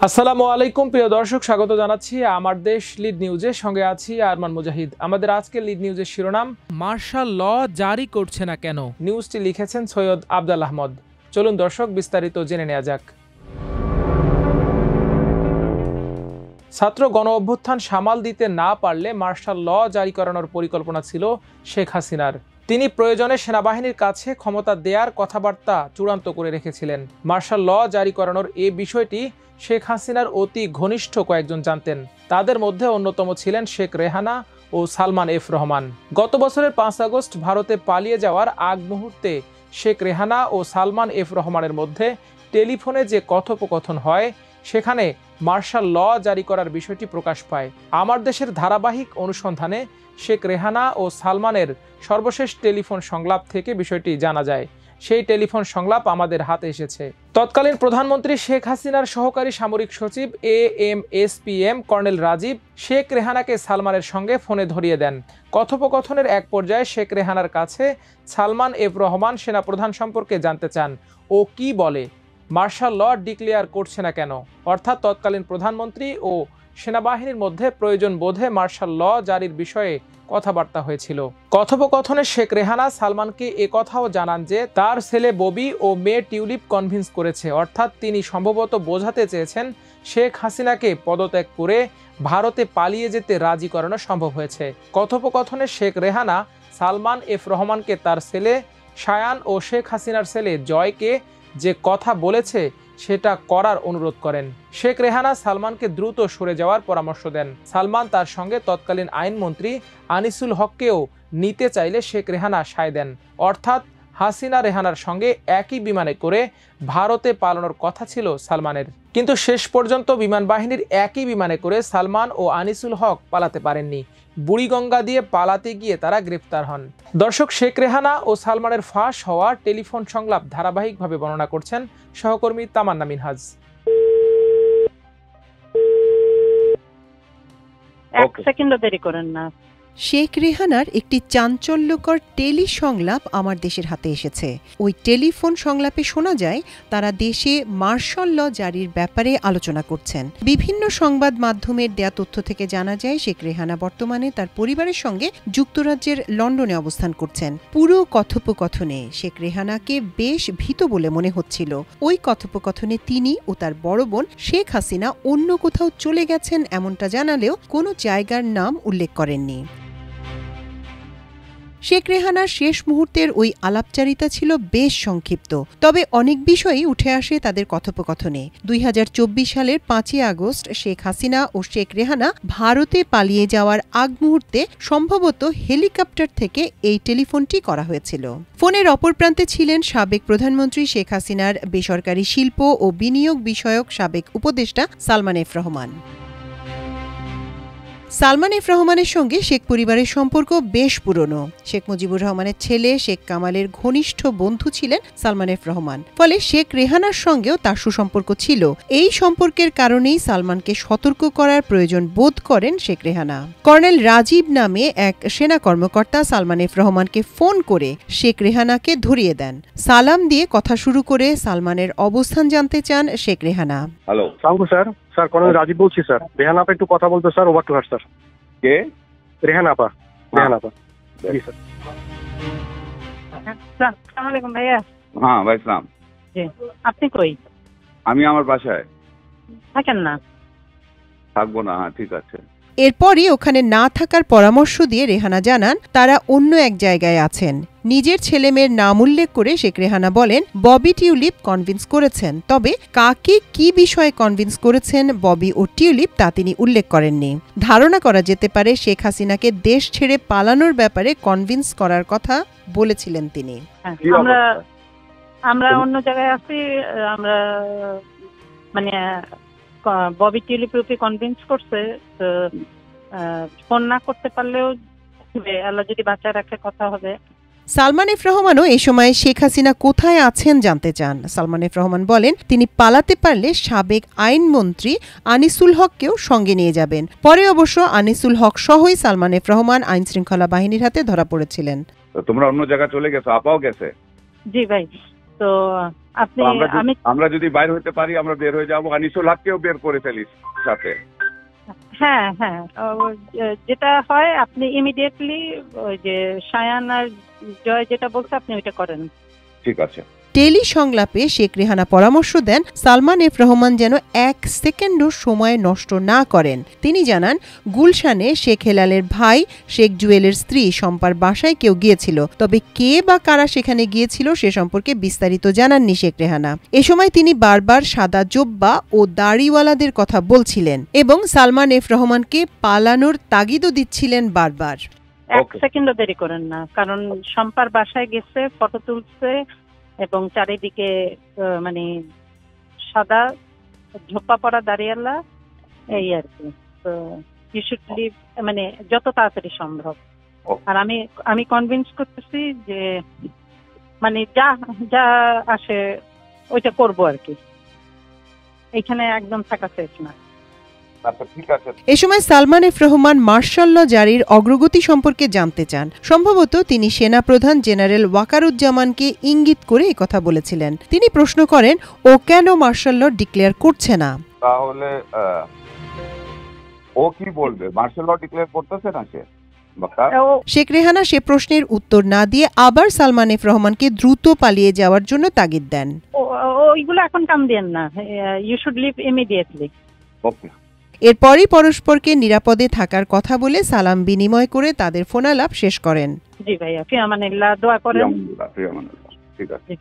আসসালামু আলাইকুম প্রিয় দর্শক, স্বাগত জানাচ্ছি আমার দেশ লিড নিউজে। সঙ্গে আছি আরমান মুজাহিদ। আমাদের আজকের লিড নিউজের শিরোনাম, মার্শাল ল জারি করছে না কেন। নিউজটি লিখেছেন সৈয়দ আবদুল আহমদ। চলুন দর্শক বিস্তারিত জেনে নেওয়া যাক। ছাত্র গণ অভ্যুত্থান সামাল দিতে না পারলে মার্শাল ল জারি করানোর পরিকল্পনা ছিল শেখ হাসিনার। তিনি প্রয়োজনে সেনাবাহিনীর কাছে ক্ষমতা দেওয়ার কথাবার্তা চূড়ান্ত করে রেখেছিলেন। মার্শাল ল জারি করানোর এই বিষয়টি শেখ হাসিনার অতি ঘনিষ্ঠ কয়েকজন জানতেন। তাদের মধ্যে অন্যতম ছিলেন শেখ রেহানা ও সালমান এফ রহমান। গত বছরের 5 আগস্ট ভারতে পালিয়ে যাওয়ার আগ মুহূর্তে শেখ রেহানা ও সালমান এফ রহমানের মধ্যে টেলিফোনে যে কথোপকথন হয়, সেখানে মার্শাল ল জারি করার বিষয়টি প্রকাশ পায়। আমার দেশের ধারাবাহিক অনুসন্ধানে শেখ রেহানা ও সালমানের সর্বশেষ টেলিফোন সংলাপ থেকে বিষয়টি জানা যায়। সেই টেলিফোন সংলাপ আমাদের হাতে এসেছে। তৎকালীন প্রধানমন্ত্রী শেখ হাসিনার সহকারী সামরিক সচিব AMSPM কর্নেল রাজীব শেখ রেহানাকে সালমানের সঙ্গে ফোনে ধরিয়ে দেন। কথোপকথনের এক পর্যায়ে শেখ রেহানার কাছে সালমান এফ রহমান সেনাপ্রধান সম্পর্কে জানতে চান। ও কি বলে, মার্শাল ল ডিক্লেয়ার করছে না কেন, অর্থাৎ তৎকালীন প্রধানমন্ত্রী ও সেনাবাহিনীর মধ্যে প্রয়োজন বোধে মার্শাল ল জারির বিষয়ে কথাবার্তা হয়েছিল। কথোপকথনে শেখ রেহানা সালমানকে একথাও জানান যে তার ছেলে ববি ও মেয়ে টিউলিপ কনভিন্স করেছে, অর্থাৎ তিনি সম্ভবত বোঝাতে চেয়েছেন শেখ হাসিনাকে পদত্যাগ করে ভারতে পালিয়ে যেতে রাজি করানো সম্ভব হয়েছে। কথোপকথনে শেখ রেহানা সালমান এফ রহমানকে তার ছেলে শায়ান ও শেখ হাসিনার ছেলে জয়কে যে কথা বলেছে সেটা করার অনুরোধ করেন। শেখ রেহানা সালমানকে দ্রুত সরে যাওয়ার পরামর্শ দেন। সালমান তার সঙ্গে তৎকালীন আইনমন্ত্রী আনিসুল হককেও নিতে চাইলে শেখ রেহানা সায় দেন, অর্থাৎ হাসিনা রেহানার সঙ্গে একই বিমানে করে ভারতে পালানোর কথা ছিল সালমানের। কিন্তু শেষ পর্যন্ত বিমান বাহিনীর একই বিমানে করে সালমান ও আনিসুল হক পালাতে পারেননি। বুড়িগঙ্গা দিয়ে পালাতে গিয়ে তারা গ্রেফতার হন। দর্শক, শেখ রেহানা ও সালমানের ফাঁস হওয়া টেলিফোন সংলাপ ধারাবাহিকভাবে বর্ণনা করছেন সহকর্মী তামান্না মিনহাজ। এক সেকেন্ডও দেরি করেন না। শেখ রেহানার একটি চাঞ্চল্যকর টেলি সংলাপ আমার দেশের হাতে এসেছে। ওই টেলিফোন সংলাপে শোনা যায় তারা দেশে মার্শাল ল জারির ব্যাপারে আলোচনা করছেন। বিভিন্ন সংবাদ মাধ্যমের দেয়া তথ্য থেকে জানা যায় শেখ রেহানা বর্তমানে তার পরিবারের সঙ্গে যুক্তরাজ্যের লন্ডনে অবস্থান করছেন। পুরো কথোপকথনে শেখ রেহানাকে বেশ ভীত বলে মনে হচ্ছিল। ওই কথোপকথনে তিনি ও তার বড় বোন শেখ হাসিনা অন্য কোথাও চলে গেছেন এমনটা জানালেও কোনো জায়গার নাম উল্লেখ করেননি। শেখ রেহানার শেষ মুহূর্তের ওই আলাপচারিতা ছিল বেশ সংক্ষিপ্ত, তবে অনেক বিষয়ই উঠে আসে তাদের কথোপকথনে। 2024 সালের 5 আগস্ট শেখ হাসিনা ও শেখ রেহানা ভারতে পালিয়ে যাওয়ার আগ মুহূর্তে সম্ভবত হেলিকপ্টার থেকে এই টেলিফোনটি করা হয়েছিল। ফোনের অপর প্রান্তে ছিলেন সাবেক প্রধানমন্ত্রী শেখ হাসিনার বেসরকারি শিল্প ও বিনিয়োগ বিষয়ক সাবেক উপদেষ্টা সালমান এফ রহমান। সালমান এফ রহমানের সঙ্গে শেখ পরিবারের সম্পর্ক বেশ পুরনো। শেখ মুজিবুর রহমানের ছেলে শেখ কামালের ঘনিষ্ঠ বন্ধু ছিলেন সালমান এফ রহমান, ফলে শেখ রেহানার সঙ্গেও তার সুসম্পর্ক ছিল। এই সম্পর্কের কারণেই সালমানকে সতর্ক করার প্রয়োজন বোধ করেন শেখ রেহানা। কর্নেল রাজীব নামে এক সেনা কর্মকর্তা সালমান এফ রহমানকে ফোন করে শেখ রেহানাকে ধরিয়ে দেন। সালাম দিয়ে কথা শুরু করে সালমানের অবস্থান জানতে চান Sheikh Rehana. Hello sir, sir colonel Rajib বলছি স্যার। রেহানা আপা একটু কথা বলতো sir, over to her sir. কে? রেহানা আপা। রেহানা আপা। জি স্যার। আসসালামু আলাইকুম ভাইয়া। হ্যাঁ ভাই সালাম। জি, আপনি কই? আমি আমার বাসায়। থাকেন না? থাকবো না। হ্যাঁ ঠিক আছে। এরপরই ওখানে না থাকার পরামর্শ দিয়ে রেহানা জানান তারা অন্য এক জায়গায় আছেন। নিজের ছেলেমেয়ের নাম উল্লেখ করে শেখ রেহানা বলেন ববি টিউলিপ কনভিন্স করেছেন, তবে কাকে কি বিষয়ে কনভিন্স করেছেন ববি ও টিউলিপ তা তিনি উল্লেখ করেননি। ধারণা করা যেতে পারে শেখ হাসিনাকে দেশ ছেড়ে পালানোর ব্যাপারে কনভিন্স করার কথা বলেছিলেন তিনি। আমরা অন্য জায়গায় আছি। আমরা মানে ববি টিউলিপ রূপে কনভিন্স করছে, ফোন না করতে পারলেও আল্লাহ যদি বাঁচায় রাখে কথা হবে। সালমান এফ রহমানও এই সময় শেখ হাসিনা কোথায় আছেন জানতে চান। সালমান এফ রহমান বলেন তিনি পালাতে পারলে সাবেক আইনমন্ত্রী আনিসুল হককেও সঙ্গে নিয়ে যাবেন। পরে অবশ্য আনিসুল হক সহই সালমান এফ রহমান আইন শৃঙ্খলা বাহিনীর হাতে ধরা পড়েছিলেন। তোমরা অন্য জায়গায় চলে গেছো? আপাও গেছে? জি ভাই, তো আপনি তো আমি আমরা যদি বাইর হতে পারি আমরা বের হয়ে যাবো, আনিসুল হককেও বের করে ফেলিস সাথে। হ্যাঁ হ্যাঁ, যেটা হয় আপনি ইমিডিয়েটলি ওই যে সায়ান আর জয় যেটা বলছে আপনি ওইটা করেন। ঠিক আছে। টেলি সংলাপে শেখ রেহানা পরামর্শ দেন সালমান এফ রহমান যেন 1 সেকেন্ডও সময় নষ্ট না করেন। তিনি জানান, গুলশানে শেখ হেলালের ভাই শেখ জুয়েলের স্ত্রী শম্পার বাসায় কেউ গিয়েছিল, তবে কে বা কারা সেখানে গিয়েছিল সে সম্পর্কে বিস্তারিত জানাননি শেখ রেহানা। এ সময় তিনি বারবার সাদা জোব্বা ও দাড়িওয়ালাদের কথা বলছিলেন এবং সালমান এফ রহমানকে পালানোর তাগিদও দিচ্ছিলেন বারবার। 1 সেকেন্ডও দেরি করেন না, কারণ শম্পার বাসায় গেছে, ফটো তুলছে এবং চারিদিকে মানে সাদা ঝোপা পড়া দাঁড়িয়ালা, এই আর কি। তো ইউ শুড লিভ, মানে যত তাড়াতাড়ি সম্ভব। আর আমি কনভিন্স করতেছি যে মানে যা যা আসে ওইটা করবো আর কি, এখানে একদম থাকা সেফ না। এ সময় Salman F Rahman martial law জারির অগ্রগতি সম্পর্কে জানতে চান। সম্ভবত তিনি সেনাপ্রধান জেনারেল ওয়াকারুজ্জামানকে ইঙ্গিত করে কথা বলেছিলেন। তিনি প্রশ্ন করেন, ও কেন মার্শাল ল ডিক্লেয়ার করছে না? তাহলে ও কি বলবে? মার্শাল ল ডিক্লেয়ার করতেছে না সে? শেখ রেহানা সে প্রশ্নের উত্তর না দিয়ে আবার সালমান এফ রহমানকে দ্রুত পালিয়ে যাওয়ার জন্য তাগিদ দেন। ওইগুলো এখন কাম দেন না, ইউ শুড লিভ ইমিডিয়েটলি। ওকে। এরপরই পরস্পরকে নিরাপদে থাকার কথা বলে সালাম বিনিময় করে তাদের ফোনালাপ শেষ করেন। জি ভাইয়া, ফি আমানিল্লাহ, দোয়া করেন। ঠিক আছে।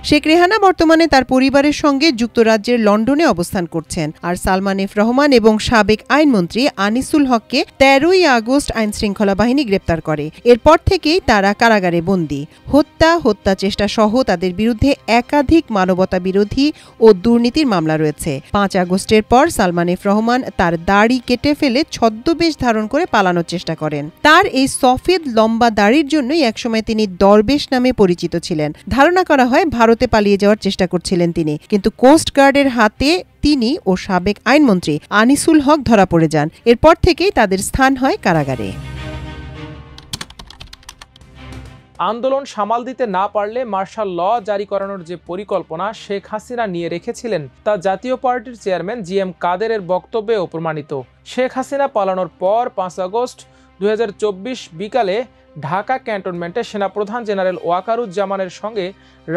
শেখ রেহানা বর্তমানে তার পরিবারের সঙ্গে যুক্তরাজ্যের লন্ডনে অবস্থান করছেন। আর সালমান এফ রহমান এবং সাবেক আইনমন্ত্রী আনিসুল হককে 13ই আগস্ট আইন শৃঙ্খলা বাহিনী গ্রেপ্তার করে। এরপর থেকেই তারা কারাগারে বন্দী। হত্যা চেষ্টা সহ তাদের বিরুদ্ধে একাধিক মানবতা বিরোধী ও দুর্নীতির মামলা রয়েছে। 5 আগস্টের পর সালমান এফ রহমান তার দাড়ি কেটে ফেলে ছদ্মবেশ ধারণ করে পালানোর চেষ্টা করেন। তার এই সফেদ লম্বা দাড়ির জন্যই একসময় তিনি দরবেশ নামে পরিচিত ছিলেন। ধারণা করা হয় ভারতে পালিয়ে যাওয়ার চেষ্টা করছিলেন তিনি, কিন্তু কোস্ট গার্ডের হাতে তিনি ও সাবেক আইনমন্ত্রী আনিসুল হক ধরা পড়ে যান। এরপর থেকেই তাদের স্থান হয় কারাগারে। আন্দোলন সামাল দিতে না পারলে মার্শাল ল জারি করানোর যে পরিকল্পনা শেখ হাসিনা নিয়ে রেখেছিলেন তা জাতীয় পার্টির চেয়ারম্যান জিএম কাদেরের বক্তব্যেও প্রমাণিত। শেখ হাসিনা পালানোর পর 5 আগস্ট 2024 বিকালে ঢাকা ক্যান্টনমেন্টে সেনাপ্রধান জেনারেল ওয়াকারুজ্জামানের সঙ্গে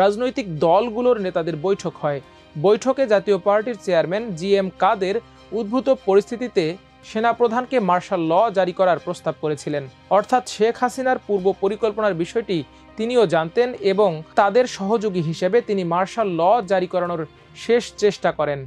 রাজনৈতিক দলগুলোর নেতাদের বৈঠক হয়। বৈঠকে জাতীয় পার্টির চেয়ারম্যান জিএম কাদের উদ্ভূত পরিস্থিতিতে সেনাপ্রধানকে মার্শাল ল জারি করার প্রস্তাব করেছিলেন। অর্থাৎ শেখ হাসিনার পূর্ব পরিকল্পনার বিষয়টি তিনিও জানতেন এবং তাদের সহযোগী হিসেবে তিনি মার্শাল ল জারি করানোর শেষ চেষ্টা করেন।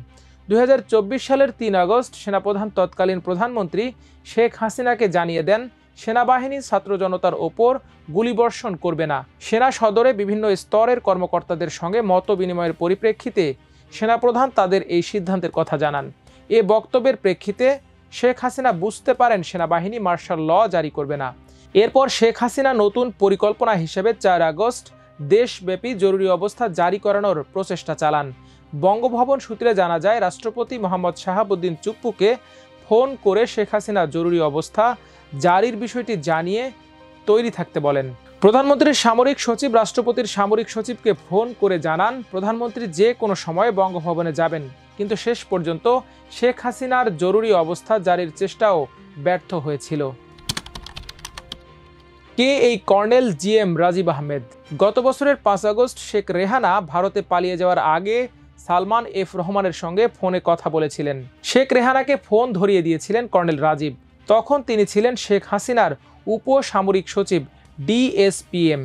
2024 সালের 3 আগস্ট সেনাপ্রধান তৎকালীন প্রধানমন্ত্রী শেখ হাসিনাকে জানিয়ে দেন সেনাবাহিনী ছাত্র জনতার ওপর গুলিবর্ষণ করবে না। সেনা সদরে বিভিন্ন স্তরের কর্মকর্তাদের সঙ্গে মত বিনিময়ের পরিপ্রেক্ষিতে সেনাপ্রধান তাদের এই সিদ্ধান্তের কথা জানান। এ বক্তব্যের প্রেক্ষিতে শেখ হাসিনা বুঝতে পারেন সেনাবাহিনী মার্শাল ল জারি করবে না। এরপর শেখ হাসিনা নতুন পরিকল্পনা হিসেবে 4 আগস্ট দেশব্যাপী জরুরি অবস্থা জারি করানোর প্রচেষ্টা চালান। বঙ্গভবন সূত্রে জানা যায়, রাষ্ট্রপতি মোহাম্মদ শাহাবুদ্দিন চুপ্পুকে ফোন করে শেখ হাসিনা জরুরি অবস্থা জারির বিষয়টি জানিয়ে তৈরি থাকতে বলেন। প্রধানমন্ত্রীর সামরিক সচিব রাষ্ট্রপতির সামরিক সচিবকে ফোন করে জানান প্রধানমন্ত্রী যে কোনো সময় বঙ্গভবনে যাবেন, কিন্তু শেষ পর্যন্ত শেখ হাসিনার জরুরি অবস্থা জারির চেষ্টাও ব্যর্থ হয়েছিল। কে এই কর্নেল জিএম রাজীব আহমেদ? গত বছরের 5 আগস্ট শেখ রেহানা ভারতে পালিয়ে যাওয়ার আগে সালমান এফ রহমানের সঙ্গে ফোনে কথা বলেছিলেন। শেখ রেহানাকে ফোন ধরিয়ে দিয়েছিলেন কর্নেল রাজীব। তখন তিনি ছিলেন শেখ হাসিনার উপসামরিক সচিব ডিএসপিএম।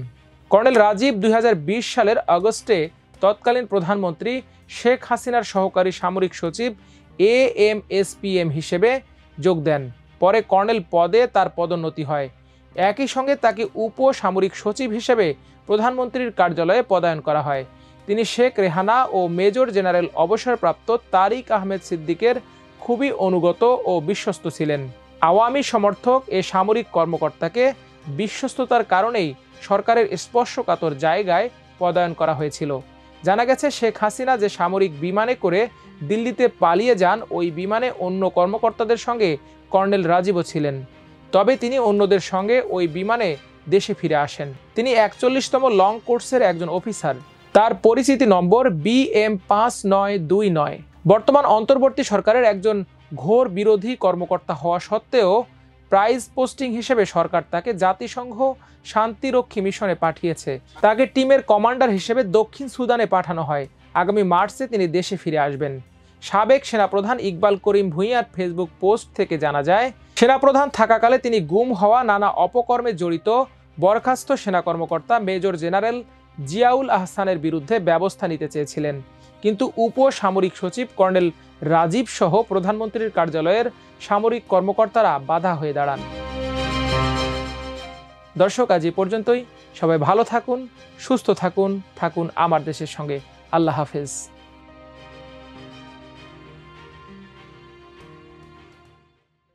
কর্নেল রাজীব 2020 সালের আগস্টে তৎকালীন প্রধানমন্ত্রী শেখ হাসিনার সহকারী সামরিক সচিব এএমএসপিএম হিসেবে যোগ দেন। পরে কর্নেল পদে তার পদোন্নতি হয়। একই সঙ্গে তাকে উপসামরিক সচিব হিসেবে প্রধানমন্ত্রীর কার্যালয়ে পদায়ন করা হয়। তিনি শেখ রেহানা ও মেজর জেনারেল অবসরপ্রাপ্ত তারিক আহমেদ সিদ্দিকের খুবই অনুগত ও বিশ্বস্ত ছিলেন। আওয়ামী সমর্থক এ সামরিক কর্মকর্তাকে বিশ্বস্ততার কারণেই সরকারের স্পর্শকাতর জায়গায় পদায়ন করা হয়েছিল। জানা গেছে শেখ হাসিনা যে সামরিক বিমানে করে দিল্লিতে পালিয়ে যান, ওই বিমানে অন্য কর্মকর্তাদের সঙ্গে কর্নেল রাজীবও ছিলেন। তবে তিনি অন্যদের সঙ্গে ওই বিমানে দেশে ফিরে আসেন। তিনি 41তম লং কোর্সের একজন অফিসার। তার পরিচিতি নম্বর BM5929। বর্তমান অন্তর্বর্তী সরকারের একজন ঘোর বিরোধী কর্মকর্তা হওয়া সত্ত্বেও প্রাইজ পোস্টিং হিসেবে সরকার তাকে জাতিসংঘ শান্তিরক্ষী মিশনে পাঠিয়েছে। তাকে টিমের কমান্ডার হিসেবে দক্ষিণ সুদানে পাঠানো হয়। আগামী মার্চে তিনি দেশে ফিরে আসবেন। সাবেক সেনাপ্রধান ইকবাল করিম ভূঁইয়ার ফেসবুক পোস্ট থেকে জানা যায়, সেনাপ্রধান থাকাকালে তিনি গুম হওয়া নানা অপকর্মে জড়িত বরখাস্ত সেনা কর্মকর্তা মেজর জেনারেল জিয়াউল আহসানের বিরুদ্ধে ব্যবস্থা নিতে চেয়েছিলেন, কিন্তু উপসামরিক সচিব কর্নেল রাজীব সহ প্রধানমন্ত্রীর কার্যালয়ের সামরিক কর্মকর্তারা বাধা হয়ে দাঁড়ান। দর্শক, আজ এ পর্যন্তই। সবাই ভালো থাকুন, সুস্থ থাকুন, থাকুন আমার দেশের সঙ্গে। আল্লাহ হাফেজ।